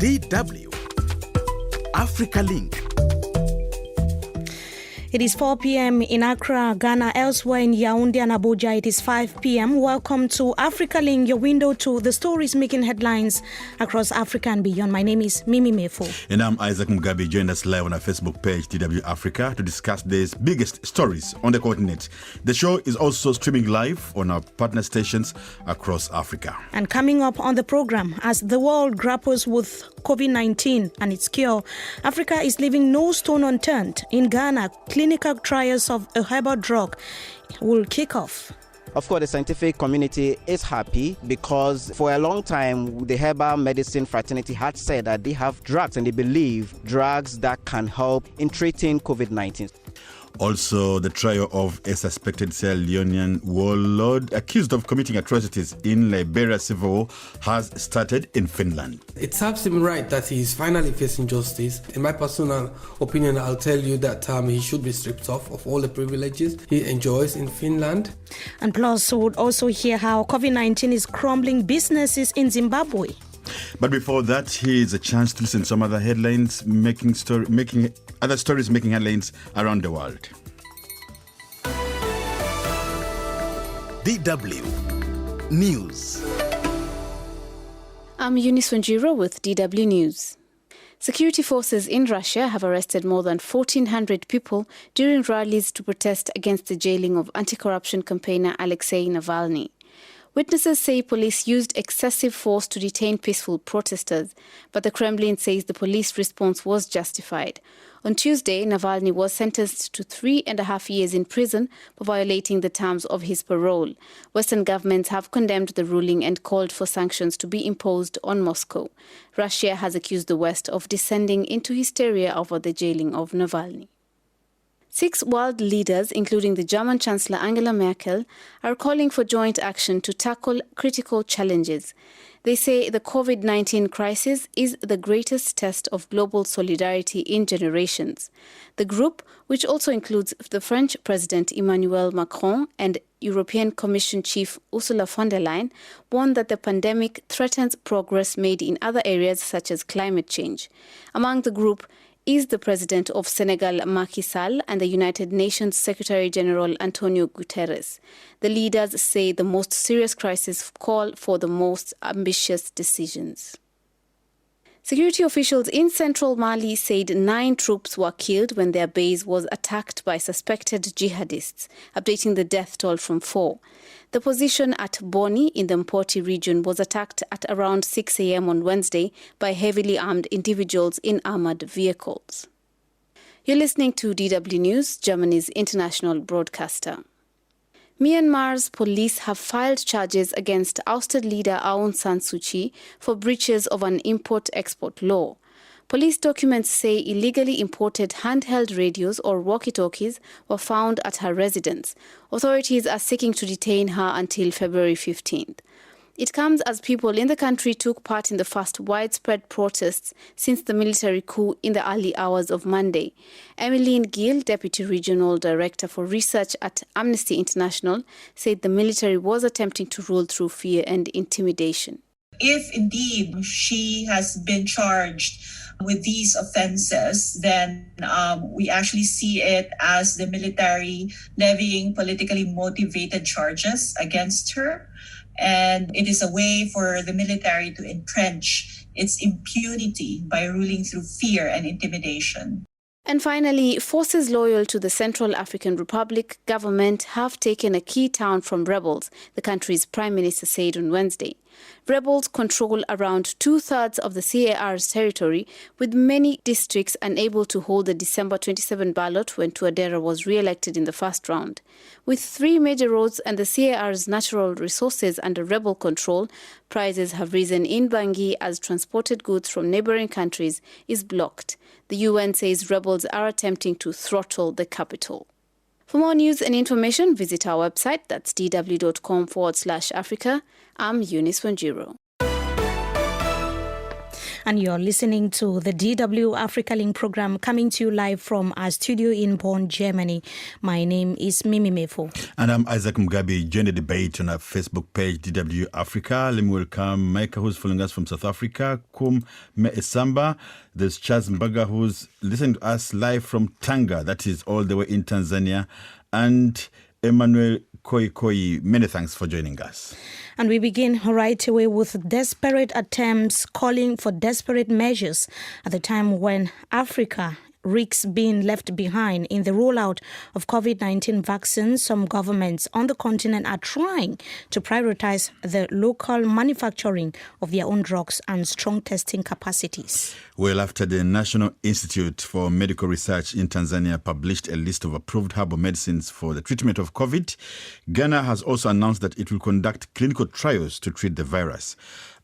DW Africa Link. It is 4 p.m. in Accra, Ghana. Elsewhere in Yaoundé and Abuja, it is 5 p.m. Welcome to Africa Link, your window to the stories making headlines across Africa and beyond. My name is Mimi Mefo. And I'm Isaac Mugabe. Join us live on our Facebook page, DW Africa, to discuss these biggest stories on the continent. The show is also streaming live on our partner stations across Africa. And coming up on the program, as the world grapples with COVID-19 and its cure, Africa is leaving no stone unturned. In Ghana, clinical trials of a herbal drug will kick off. Of course, the scientific community is happy because for a long time, the herbal medicine fraternity had said that they have drugs and they believe drugs that can help in treating COVID-19. Also, the trial of a suspected Sierra Leonean warlord accused of committing atrocities in Liberia civil war has started in Finland. It serves him right that he is finally facing justice. In my personal opinion, I'll tell you that he should be stripped off of all the privileges he enjoys in Finland. And plus, we would also hear how COVID-19 is crumbling businesses in Zimbabwe. But before that, here's a chance to listen to some other headlines, other stories making headlines around the world. DW News. I'm Eunice Wanjiro with DW News. Security forces in Russia have arrested more than 1,400 people during rallies to protest against the jailing of anti-corruption campaigner Alexei Navalny. Witnesses say police used excessive force to detain peaceful protesters, but the Kremlin says the police response was justified. On Tuesday, Navalny was sentenced to 3.5 years in prison for violating the terms of his parole. Western governments have condemned the ruling and called for sanctions to be imposed on Moscow. Russia has accused the West of descending into hysteria over the jailing of Navalny. 6 world leaders, including the German Chancellor Angela Merkel, are calling for joint action to tackle critical challenges. They say the COVID-19 crisis is the greatest test of global solidarity in generations. The group, which also includes the French President Emmanuel Macron and European Commission Chief Ursula von der Leyen, warned that the pandemic threatens progress made in other areas such as climate change. Among the group is the President of Senegal, Macky Sall, and the United Nations Secretary-General Antonio Guterres. The leaders say the most serious crisis call for the most ambitious decisions. Security officials in central Mali said 9 troops were killed when their base was attacked by suspected jihadists, updating the death toll from 4. The position at Boni in the Mpoti region was attacked at around 6 a.m. on Wednesday by heavily armed individuals in armored vehicles. You're listening to DW News, Germany's international broadcaster. Myanmar's police have filed charges against ousted leader Aung San Suu Kyi for breaches of an import-export law. Police documents say illegally imported handheld radios or walkie-talkies were found at her residence. Authorities are seeking to detain her until February 15th. It comes as people in the country took part in the first widespread protests since the military coup in the early hours of Monday. Emmeline Gill, Deputy Regional Director for Research at Amnesty International, said the military was attempting to rule through fear and intimidation. If indeed she has been charged with these offenses, then we actually see it as the military levying politically motivated charges against her. And it is a way for the military to entrench its impunity by ruling through fear and intimidation. And finally, forces loyal to the Central African Republic government have taken a key town from rebels, the country's prime minister said on Wednesday. Rebels control around 2/3 of the CAR's territory, with many districts unable to hold the December 27 ballot when Touadera was re-elected in the first round. With 3 major roads and the CAR's natural resources under rebel control, prices have risen in Bangui as transported goods from neighboring countries is blocked. The UN says rebels are attempting to throttle the capital. For more news and information, visit our website, that's dw.com/Africa. I'm Eunice Wanjiro. And you're listening to the DW Africa Link program coming to you live from our studio in Bonn, Germany. My name is Mimi Mefo. And I'm Isaac Mugabe. Join the debate on our Facebook page, DW Africa. Let me welcome Micah, who's following us from South Africa. Kum Me Esamba. There's Charles Mbaga, who's listening to us live from Tanga. That is all the way in Tanzania. And Emmanuel Koi. Many thanks for joining us. And we begin right away with desperate attempts calling for desperate measures at the time when Africa risks being left behind in the rollout of COVID-19 vaccines. Some governments on the continent are trying to prioritize the local manufacturing of their own drugs and strong testing capacities. Well, after the National Institute for Medical Research in Tanzania published a list of approved herbal medicines for the treatment of COVID, Ghana has also announced that it will conduct clinical trials to treat the virus.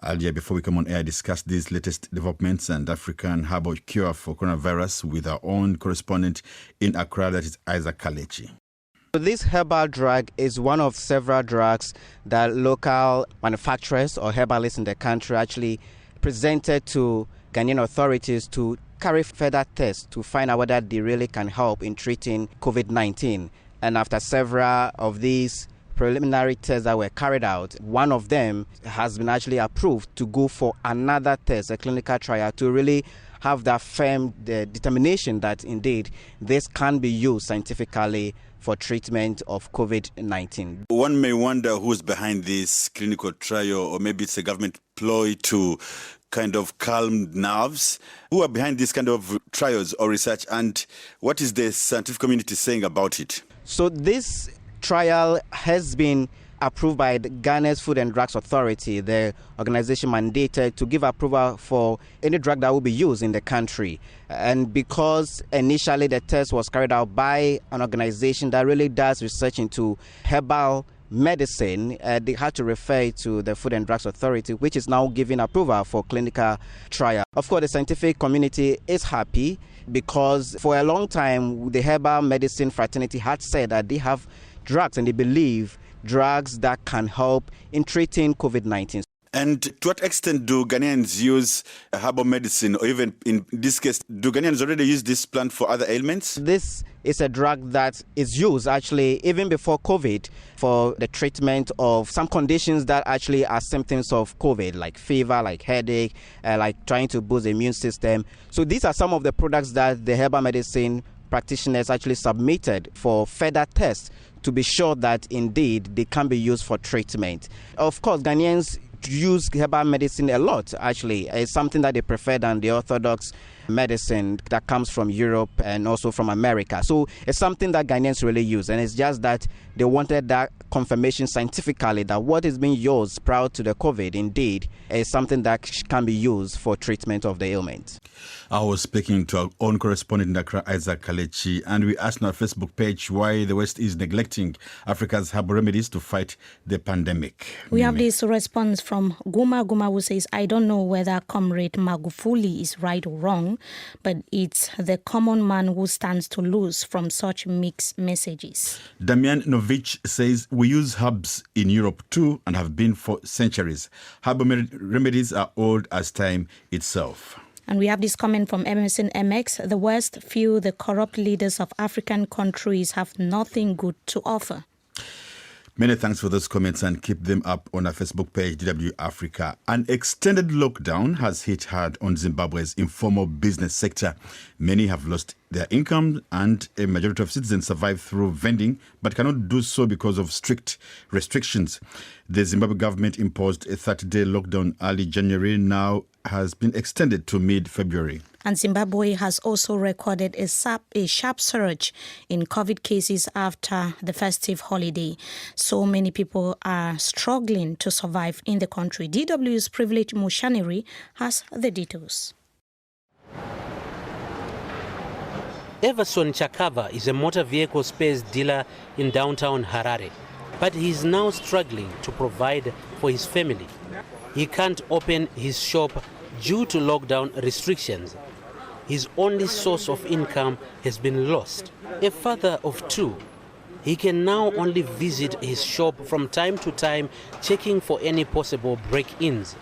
Earlier, before we come on air, I discussed these latest developments and African herbal cure for coronavirus with our own correspondent in Accra, that is Isaac Kalechi. This herbal drug is one of several drugs that local manufacturers or herbalists in the country actually presented to Ghanaian authorities to carry further tests to find out whether they really can help in treating COVID-19. And after several of these preliminary tests that were carried out, one of them has been actually approved to go for another test, a clinical trial, to really have that firm determination that indeed this can be used scientifically for treatment of COVID-19. One may wonder who's behind this clinical trial, or maybe it's a government ploy to kind of calm nerves. Who are behind this kind of trials or research, and what is the scientific community saying about it? So this trial has been approved by the Ghana's Food and Drugs Authority, the organization mandated to give approval for any drug that will be used in the country. And because initially the test was carried out by an organization that really does research into herbal medicine, they had to refer to the Food and Drugs Authority, which is now giving approval for clinical trial. Of course, the scientific community is happy because for a long time, the herbal medicine fraternity had said that they have drugs and they believe drugs that can help in treating COVID-19. And to what extent do Ghanaians use herbal medicine, or even in this case, do Ghanaians already use this plant for other ailments? This is a drug that is used actually even before COVID for the treatment of some conditions that actually are symptoms of COVID, like fever, like headache, like trying to boost the immune system. So these are some of the products that the herbal medicine practitioners actually submitted for further tests to be sure that indeed they can be used for treatment. Of course, Ghanaians use herbal medicine a lot, actually. It's something that they prefer than the orthodox medicine that comes from Europe and also from America. So it's something that Ghanaians really use, and it's just that they wanted that confirmation scientifically that what is being used prior to the COVID indeed is something that can be used for treatment of the ailment. I was speaking to our own correspondent in Accra, Isaac Kalechi, and we asked on our Facebook page why the West is neglecting Africa's herbal remedies to fight the pandemic. We have this response from Guma, who says, I don't know whether Comrade Magufuli is right or wrong, but it's the common man who stands to lose from such mixed messages. Damian Novich says, we use herbs in Europe too and have been for centuries. Herbal remedies are old as time itself. And we have this comment from Emerson MX. The West feel the corrupt leaders of African countries have nothing good to offer. Many thanks for those comments, and keep them up on our Facebook page, DW Africa. An extended lockdown has hit hard on Zimbabwe's informal business sector. Many have lost their income, and a majority of citizens survive through vending, but cannot do so because of strict restrictions. The Zimbabwe government imposed a 30-day lockdown early January, now has been extended to mid-February. And Zimbabwe has also recorded a sharp surge in COVID cases after the festive holiday. So many people are struggling to survive in the country. DW's Privilege Mushaniri has the details. Everson Chakava is a motor vehicle spares dealer in downtown Harare, but he is now struggling to provide for his family. He can't open his shop due to lockdown restrictions. His only source of income has been lost. A father of two, he can now only visit his shop from time to time, checking for any possible break-ins.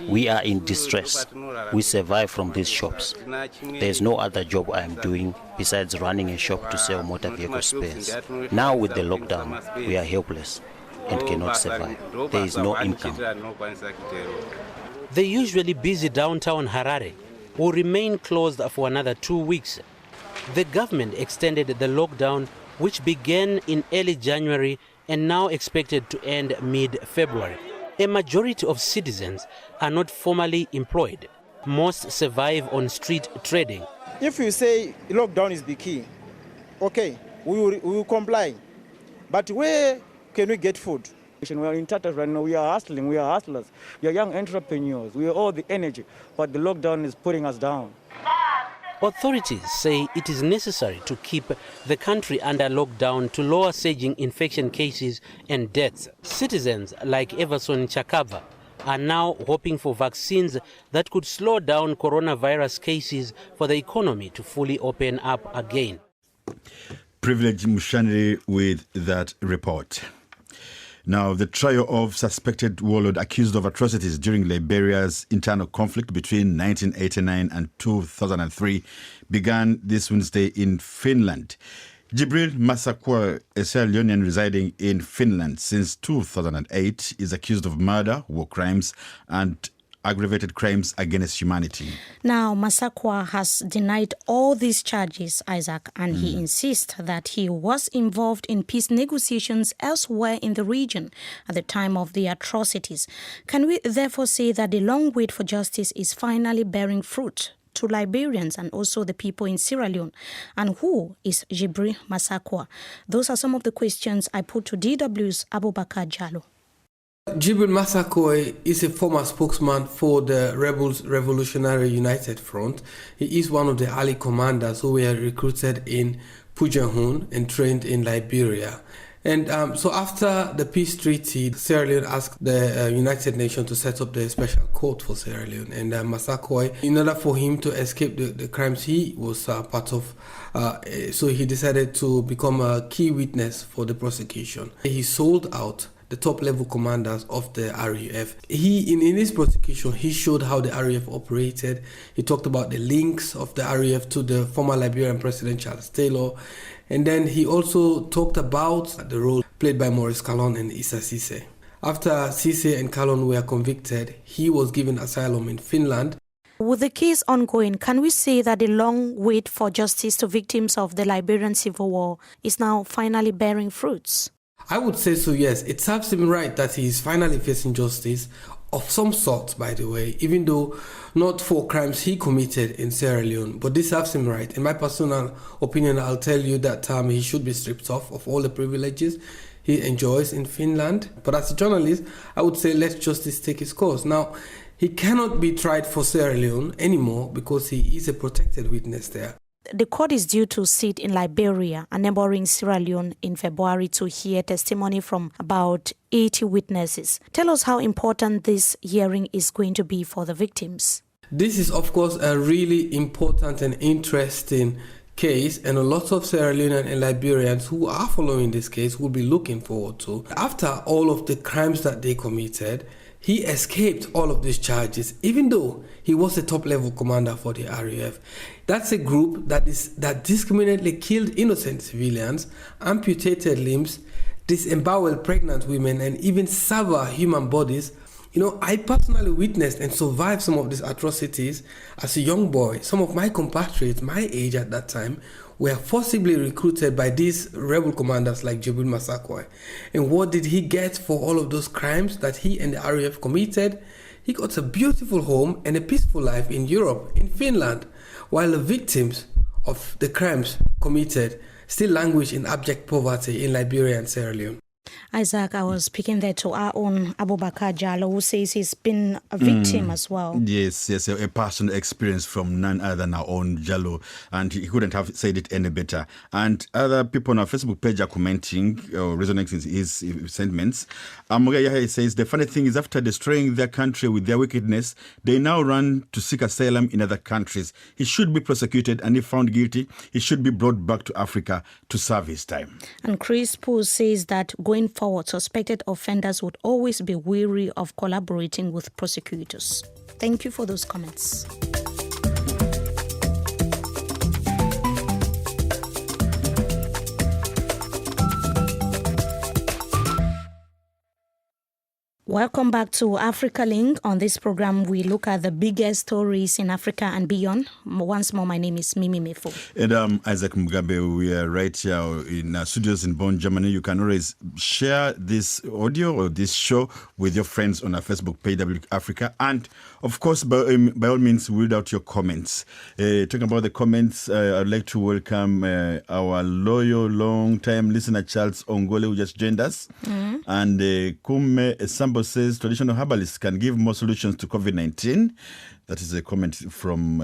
We are in distress. We survive from these shops. There's no other job I am doing besides running a shop to sell motor vehicle spares. Now with the lockdown, we are helpless and cannot survive. There is no income. The usually busy downtown Harare will remain closed for another 2 weeks. The government extended the lockdown, which began in early January and now expected to end mid-February. A majority of citizens are not formally employed. Most survive on street trading. If you say lockdown is the key, okay, we will comply. But where can we get food? We are in tatters right now. We are hustling. We are hustlers. We are young entrepreneurs. We are all the energy. But the lockdown is putting us down. Authorities say it is necessary to keep the country under lockdown to lower surging infection cases and deaths. Citizens like Everson Chakava are now hoping for vaccines that could slow down coronavirus cases for the economy to fully open up again. Privilege Mushanri with that report. Now, the trial of suspected warlord accused of atrocities during Liberia's internal conflict between 1989 and 2003 began this Wednesday in Finland. Jibril Masakwa, a Sierra Leonean residing in Finland since 2008, is accused of murder, war crimes, and aggravated crimes against humanity. Now, Masakwa has denied all these charges, Isaac, and he insists that he was involved in peace negotiations elsewhere in the region at the time of the atrocities. Can we therefore say that the long wait for justice is finally bearing fruit to Liberians and also the people in Sierra Leone? And who is Jibril Masakwa? Those are some of the questions I put to DW's Abubakar Jallo. Jibril Masakwa is a former spokesman for the Rebels Revolutionary United Front. He is one of the early commanders who were recruited in Pujahun and trained in Liberia. And so after the peace treaty, Sierra Leone asked the United Nations to set up the special court for Sierra Leone. And Masakwa, in order for him to escape the crimes he was part of, so he decided to become a key witness for the prosecution. He sold out the top-level commanders of the RUF. In his prosecution, he showed how the RUF operated. He talked about the links of the RUF to the former Liberian President Charles Taylor. And then he also talked about the role played by Maurice Kalon and Issa Cisse. After Cisse and Kalon were convicted, he was given asylum in Finland. With the case ongoing, can we say that the long wait for justice to victims of the Liberian Civil War is now finally bearing fruits? I would say so, yes. It serves him right that he is finally facing justice of some sort, by the way, even though not for crimes he committed in Sierra Leone. But this serves him right. In my personal opinion, I'll tell you that he should be stripped off of all the privileges he enjoys in Finland. But as a journalist, I would say let justice take its course. Now, he cannot be tried for Sierra Leone anymore because he is a protected witness there. The court is due to sit in Liberia, a neighboring Sierra Leone, in February to hear testimony from about 80 witnesses. Tell us how important this hearing is going to be for the victims. This is, of course, a really important and interesting case, and a lot of Sierra Leonean and Liberians who are following this case will be looking forward to. After all of the crimes that they committed, he escaped all of these charges, even though he was a top-level commander for the RUF. That's a group that discriminately killed innocent civilians, amputated limbs, disemboweled pregnant women, and even severed human bodies. You know, I personally witnessed and survived some of these atrocities as a young boy. Some of my compatriots, my age at that time, were forcibly recruited by these rebel commanders like Jibril Masakwa. And what did he get for all of those crimes that he and the RUF committed? He got a beautiful home and a peaceful life in Europe, in Finland, while the victims of the crimes committed still languish in abject poverty in Liberia and Sierra Leone. Isaac, I was speaking there to our own Abubakar Jallo, who says he's been a victim as well. Yes, a personal experience from none other than our own Jallo, and he couldn't have said it any better. And other people on our Facebook page are commenting or resonating with his sentiments. Amuga says, the funny thing is, after destroying their country with their wickedness, they now run to seek asylum in other countries. He should be prosecuted, and if found guilty, he should be brought back to Africa to serve his time. And Chris Poo says that going forward, suspected offenders would always be wary of collaborating with prosecutors. Thank you for those comments. Welcome back to Africa Link. On this program, we look at the biggest stories in Africa and beyond. Once more, my name is Mimi Mefo. And I'm Isaac Mugabe. We are right here in our studios in Bonn, Germany. You can always share this audio or this show with your friends on our Facebook page, W Africa. And, of course, by all means, read out your comments. Talking about the comments, I'd like to welcome our loyal, long-time listener, Charles Ongole, who just joined us. Mm-hmm. And Kume Sambo says traditional herbalists can give more solutions to COVID-19. That is a comment from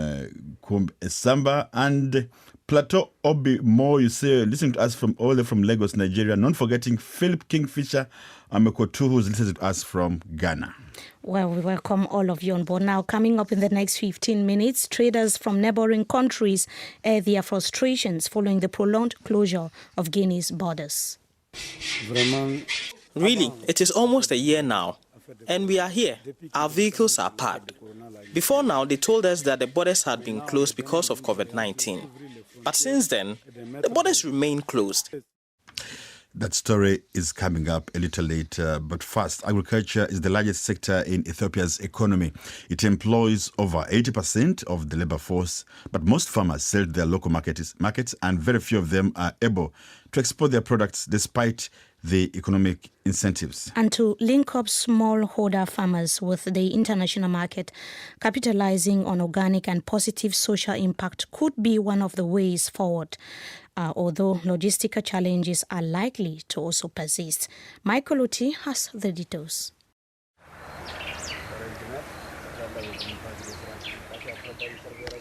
Kumb Samba. And Plateau Obi Mo, you say, listening to us from all the way from Lagos, Nigeria. Not forgetting Philip Kingfisher Amekotu, who's listening to us from Ghana. Well, we welcome all of you on board. Now, coming up in the next 15 minutes, traders from neighboring countries air their frustrations following the prolonged closure of Guinea's borders. Really, it is almost a year now, and we are here. Our vehicles are parked. Before now, they told us that the borders had been closed because of COVID-19. But since then, the borders remain closed. That story is coming up a little later. But first, agriculture is the largest sector in Ethiopia's economy. It employs over 80% of the labor force, but most farmers sell to their local markets, and very few of them are able to export their products despite the economic incentives. And to link up smallholder farmers with the international market, capitalizing on organic and positive social impact could be one of the ways forward, although logistical challenges are likely to also persist. Michael Oti has the details.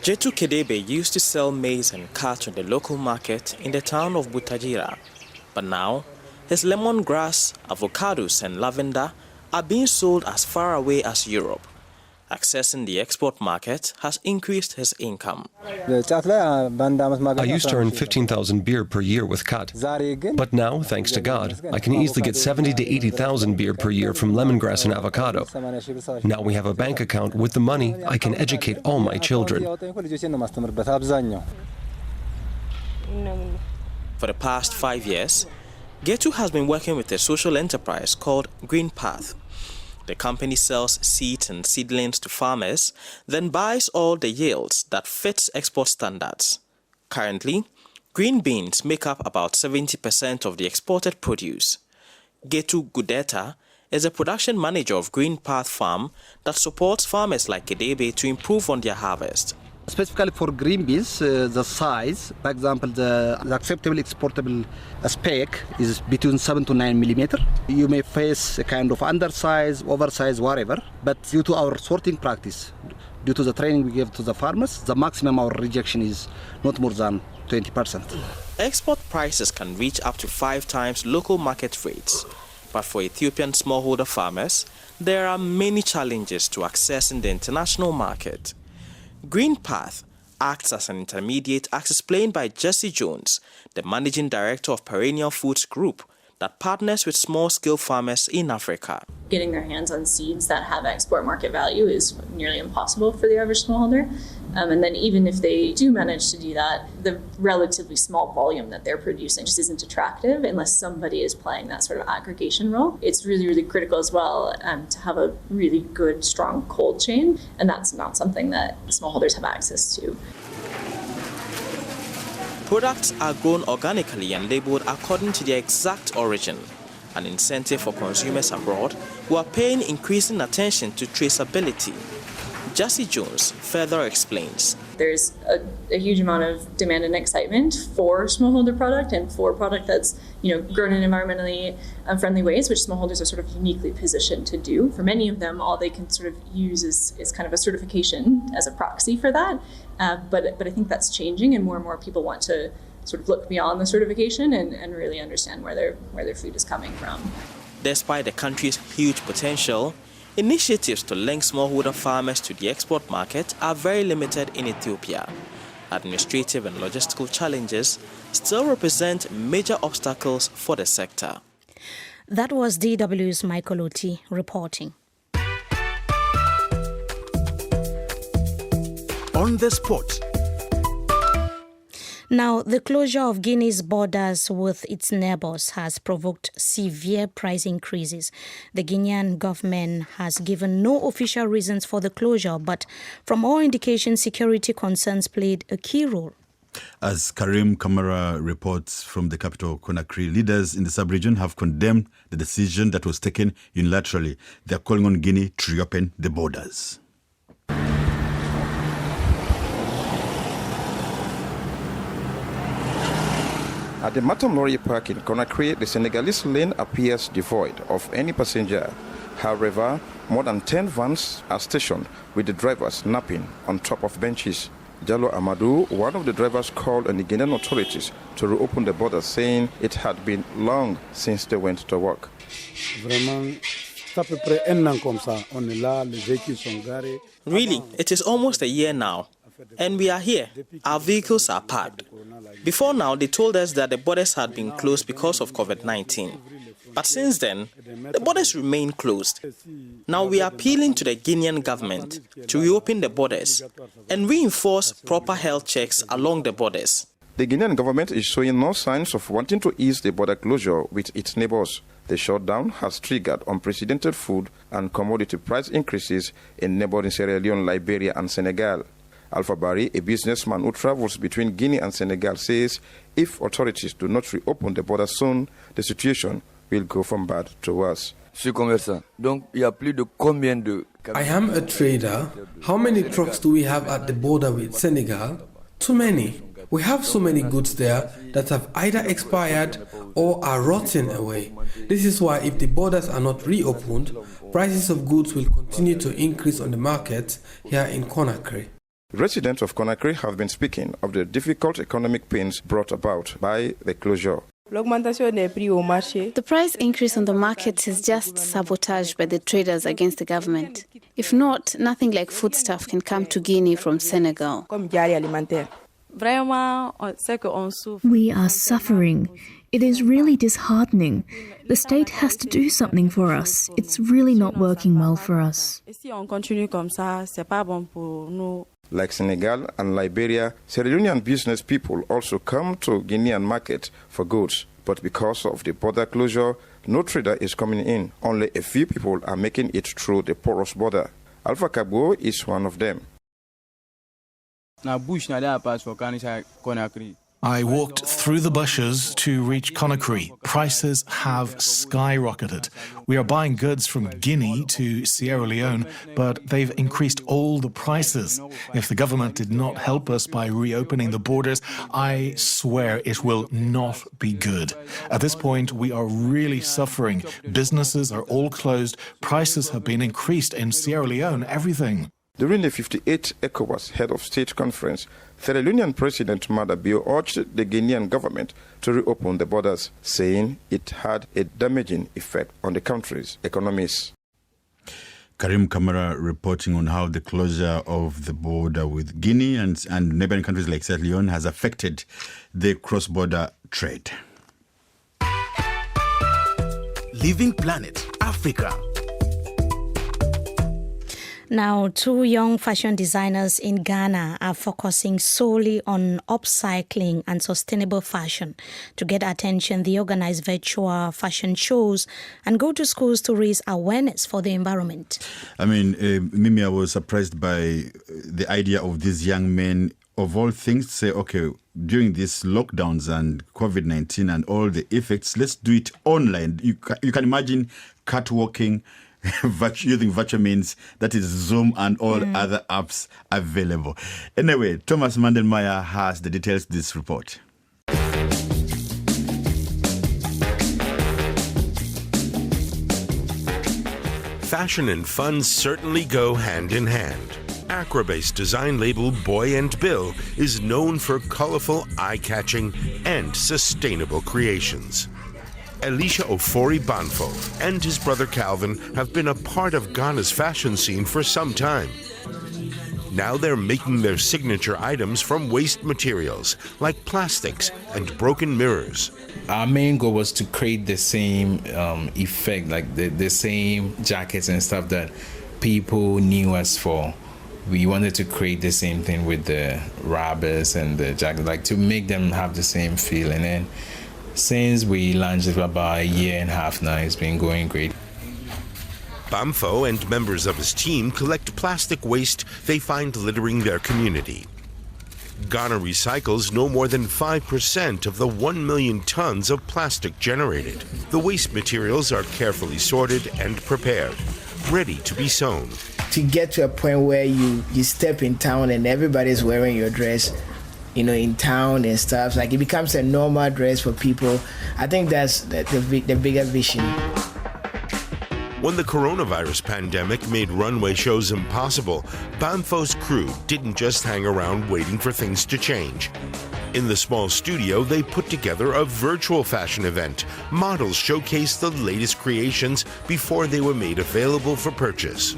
Jetu Kedebe used to sell maize and catch on the local market in the town of Butajira, but now his lemongrass, avocados and lavender are being sold as far away as Europe. Accessing the export market has increased his income. I used to earn 15,000 beer per year with cut. But now, thanks to God, I can easily get 70 to 80,000 beer per year from lemongrass and avocado. Now we have a bank account. With the money, I can educate all my children. For the past 5 years, Getu has been working with a social enterprise called Green Path. The company sells seeds and seedlings to farmers, then buys all the yields that fits export standards. Currently, green beans make up about 70% of the exported produce. Getu Gudeta is a production manager of Green Path Farm that supports farmers like Kedebe to improve on their harvest. Specifically for green beans, the size, for example, the acceptable exportable spec is between 7 to 9 millimeter. You may face a kind of undersize, oversize, whatever, but due to our sorting practice, due to the training we give to the farmers, the maximum our rejection is not more than 20%. Export prices can reach up to 5 times local market rates, but for Ethiopian smallholder farmers, there are many challenges to accessing the international market. Green Path acts as an intermediate, as explained by Jesse Jones, the managing director of Perennial Foods Group, that partners with small-scale farmers in Africa. Getting their hands on seeds that have export market value is nearly impossible for the average smallholder. And then even if they do manage to do that, the relatively small volume that they're producing just isn't attractive unless somebody is playing that sort of aggregation role. It's really, really critical as well to have a really good, strong cold chain, and that's not something that smallholders have access to. Products are grown organically and labeled according to their exact origin, an incentive for consumers abroad who are paying increasing attention to traceability. Jesse Jones further explains. There's a huge amount of demand and excitement for smallholder product and for product that's grown in environmentally friendly ways, which smallholders are sort of uniquely positioned to do. For many of them, all they can sort of use is kind of a certification as a proxy for that. But I think that's changing, and more people want to sort of look beyond the certification and really understand where their food is coming from. Despite the country's huge potential, initiatives to link smallholder farmers to the export market are very limited in Ethiopia. Administrative and logistical challenges still represent major obstacles for the sector. That was DW's Michael Oti reporting. On the spot. Now, the closure of Guinea's borders with its neighbours has provoked severe price increases. The Guinean government has given no official reasons for the closure, but from all indications, security concerns played a key role. As Karim Kamara reports from the capital, Conakry, leaders in the sub-region have condemned the decision that was taken unilaterally. They are calling on Guinea to reopen the borders. At the Matamlori Park in Conakry, the Senegalese lane appears devoid of any passenger. However, more than 10 vans are stationed with the drivers napping on top of benches. Jallo Amadou, one of the drivers, called on the Guinean authorities to reopen the borders, saying it had been long since they went to work. Really, it is almost a year now, and we are here. Our vehicles are parked. Before now, they told us that the borders had been closed because of COVID-19. But since then, the borders remain closed. Now we are appealing to the Guinean government to reopen the borders and reinforce proper health checks along the borders. The Guinean government is showing no signs of wanting to ease the border closure with its neighbors. The shutdown has triggered unprecedented food and commodity price increases in neighboring Sierra Leone, Liberia, and Senegal. Alpha Barry, a businessman who travels between Guinea and Senegal, says if authorities do not reopen the border soon, the situation will go from bad to worse. I am a trader. How many trucks do we have at the border with Senegal? Too many. We have so many goods there that have either expired or are rotting away. This is why if the borders are not reopened, prices of goods will continue to increase on the market here in Conakry. Residents of Conakry have been speaking of the difficult economic pains brought about by the closure. The price increase on the market is just sabotage by the traders against the government. If not, nothing like foodstuff can come to Guinea from Senegal. We are suffering. It is really disheartening. The state has to do something for us. It's really not working well for us. Like Senegal and Liberia, Sierra Leonean business people also come to Guinean market for goods. But because of the border closure, no trader is coming in. Only a few people are making it through the porous border. Alpha Cabo is one of them. I walked through the bushes to reach Conakry. Prices have skyrocketed. We are buying goods from Guinea to Sierra Leone, but they've increased all the prices. If the government did not help us by reopening the borders, I swear it will not be good. At this point, we are really suffering. Businesses are all closed. Prices have been increased in Sierra Leone, everything. During the 58th ECOWAS Head of State Conference, Sierra Leonean President Madabio urged the Guinean government to reopen the borders, saying it had a damaging effect on the country's economies. Karim Kamara reporting on how the closure of the border with Guinea and neighboring countries like Sierra Leone has affected the cross-border trade. Living Planet Africa. Now, two young fashion designers in Ghana are focusing solely on upcycling and sustainable fashion. To get attention, they organize virtual fashion shows and go to schools to raise awareness for the environment. I mean, Mimi, I was surprised by the idea of these young men, of all things, say, okay, during these lockdowns and COVID-19 and all the effects, let's do it online. You can imagine catwalking, using virtual means, that is Zoom and all other apps available. Anyway, Thomas Mandelmeyer has the details of this report. Fashion and fun certainly go hand in hand. Acrobase design label Boy and Bill is known for colorful, eye-catching, and sustainable creations. Elisha Ofori Banfo and his brother Calvin have been a part of Ghana's fashion scene for some time. Now they're making their signature items from waste materials, like plastics and broken mirrors. Our main goal was to create the same effect, like the same jackets and stuff that people knew us for. We wanted to create the same thing with the rubbers and the jacket, like to make them have the same feel. And then since we launched it about a year and a half now, it's been going great. Mefo and members of his team collect plastic waste they find littering their community. Ghana recycles no more than 5% of the 1 million tons of plastic generated. The waste materials are carefully sorted and prepared, ready to be sewn. To get to a point where you step in town and everybody's wearing your dress, in town and stuff, like it becomes a normal dress for people. I think that's the bigger vision. When the coronavirus pandemic made runway shows impossible, Mefo's crew didn't just hang around waiting for things to change. In the small studio, they put together a virtual fashion event. Models showcased the latest creations before they were made available for purchase.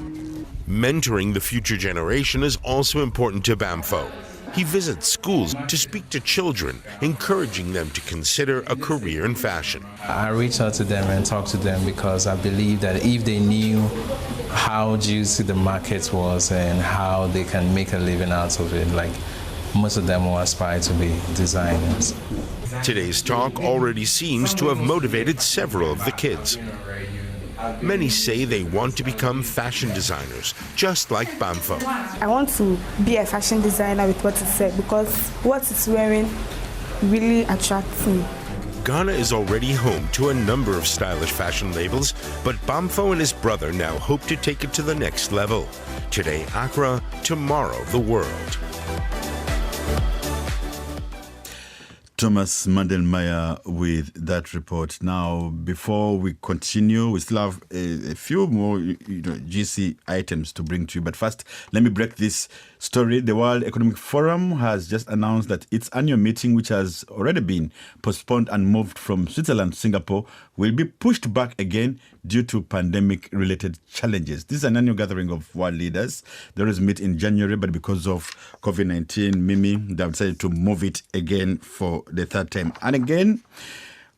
Mentoring the future generation is also important to Mefo. He visits schools to speak to children, encouraging them to consider a career in fashion. I reach out to them and talk to them because I believe that if they knew how juicy the market was and how they can make a living out of it, like most of them will aspire to be designers. Today's talk already seems to have motivated several of the kids. Many say they want to become fashion designers, just like Mefo. I want to be a fashion designer with what it said because what it's wearing really attracts me. Ghana is already home to a number of stylish fashion labels, but Mefo and his brother now hope to take it to the next level. Today, Accra, tomorrow, the world. Thomas Mandelmeyer with that report. Now, before we continue, we still have a few more GC items to bring to you. But first, let me break this story. The World Economic Forum has just announced that its annual meeting, which has already been postponed and moved from Switzerland to Singapore, will be pushed back again due to pandemic-related challenges. This is an annual gathering of world leaders. They always meet in January, but because of COVID-19, Mimi, they have decided to move it again for the third time. And again,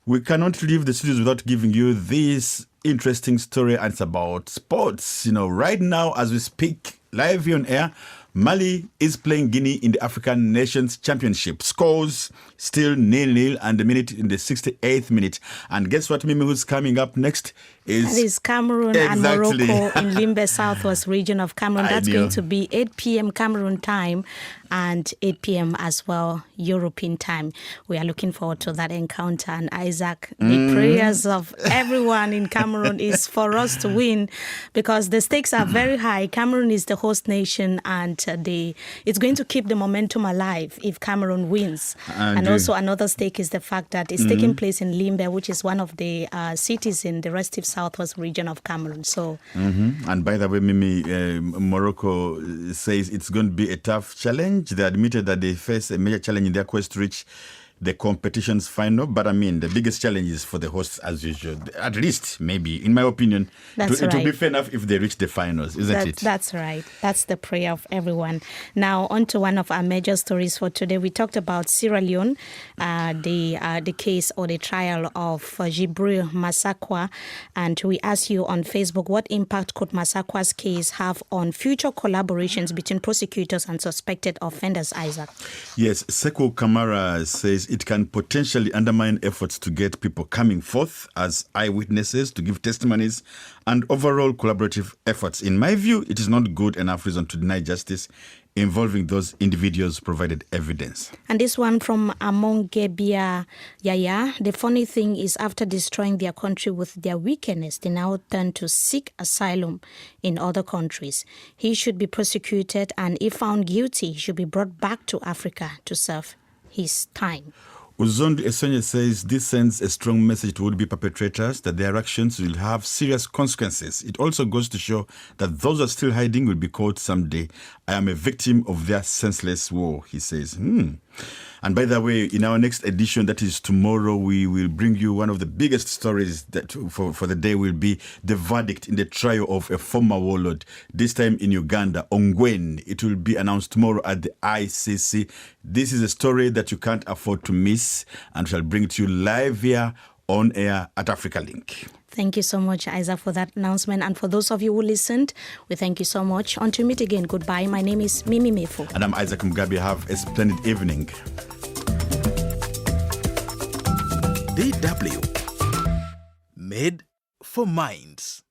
we cannot leave the studios without giving you this interesting story, and it's about sports. Right now, as we speak, live here on air, Mali is playing Guinea in the African Nations Championship. Scores still 0-0 and the minute in the 68th minute. And guess what, Mimi, who's coming up next is Cameroon and Morocco in Limbe Southwest region of Cameroon. That's going to be 8 p.m. Cameroon time and 8 p.m. as well European time. We are looking forward to that encounter. And Isaac, the prayers of everyone in Cameroon is for us to win because the stakes are very high. Cameroon is the host nation and it's going to keep the momentum alive if Cameroon wins. And also another stake is the fact that it's taking place in Limbe, which is one of the cities in the restive southwest region of Cameroon. So, And by the way, Mimi, Morocco says it's going to be a tough challenge. They admitted that they face a major challenge in their quest to reach the competition's final. But the biggest challenge is for the hosts as usual. At least, maybe, in my opinion, it will be fair enough if they reach the finals, isn't it? That's right. That's the prayer of everyone. Now, on to one of our major stories for today. We talked about Sierra Leone, the case or the trial of Jibril Masakwa. And we asked you on Facebook, what impact could Masakwa's case have on future collaborations between prosecutors and suspected offenders, Isaac? Yes, Seko Kamara says it can potentially undermine efforts to get people coming forth as eyewitnesses to give testimonies and overall collaborative efforts. In my view, it is not good enough reason to deny justice involving those individuals provided evidence. And this one from Amongebia Yaya. The funny thing is after destroying their country with their wickedness, they now turn to seek asylum in other countries. He should be prosecuted and if found guilty, he should be brought back to Africa to serve his time. Uzondi Esonye says this sends a strong message to would-be perpetrators that their actions will have serious consequences. It also goes to show that those who are still hiding will be caught someday. I am a victim of their senseless war, he says. And by the way, in our next edition, that is tomorrow, we will bring you one of the biggest stories that for the day will be the verdict in the trial of a former warlord, this time in Uganda, Ongwen. It will be announced tomorrow at the ICC. This is a story that you can't afford to miss, and shall bring it to you live here on air at Africa Link. Thank you so much, Isaac, for that announcement. And for those of you who listened, we thank you so much. Until we meet again, goodbye. My name is Mimi Mefo. And I'm Isaac Mugabe. Have a splendid evening. DW. Made for minds.